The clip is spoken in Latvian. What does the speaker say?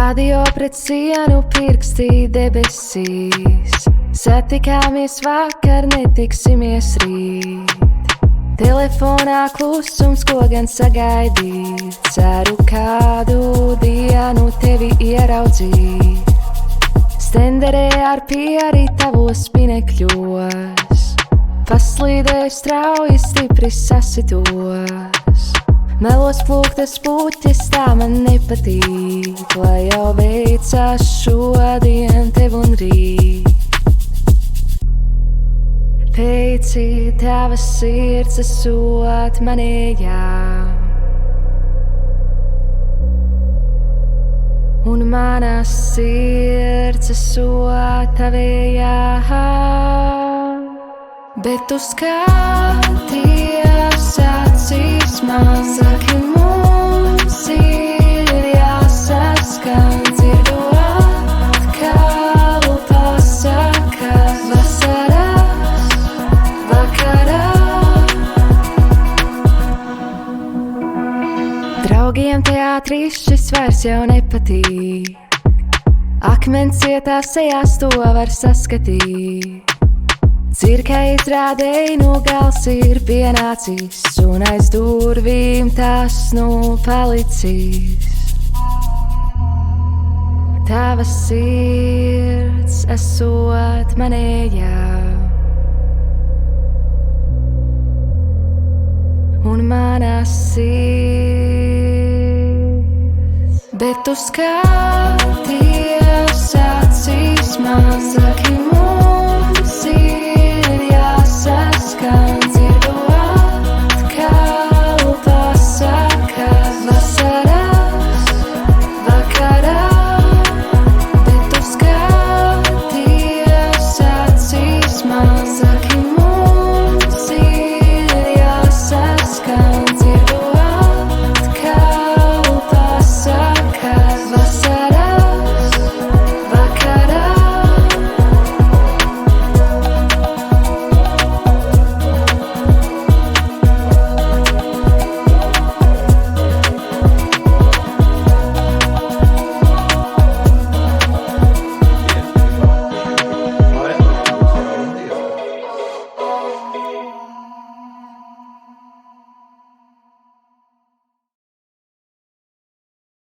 Radio pret sienu pirkstīja debesīs. Satikāmies vakar, netiksimies rīt. Telefonā klusums, ko gan sagaidīt. Ceru kādu dienu tevi ieraudzīt. Stenderē ar pieri tavos pinekļos. Paslīdēju strauji, stipri sasitos. Melos plūktas puķis, tā man nepatīk. Lai jau veicās šodien tev un rīt. Teici, tava sirds esot manējā. Un mana sirds esot tavējā. Bet tu skaties acīs man, saki, mums ir jāsaskan. Dzirdu atkal pasakas vasaras vakarā. Draugiem teātrīs šis vairs jau nepatīk. Akmens cietās sejās, to var saskatīt. Cirka izrādēji, nu gals ir pienācis, un aiz durvīm tas nu palicis. Tava sirds esot manējā. Un mana sirds. Bet tu skaties acīs man, saki,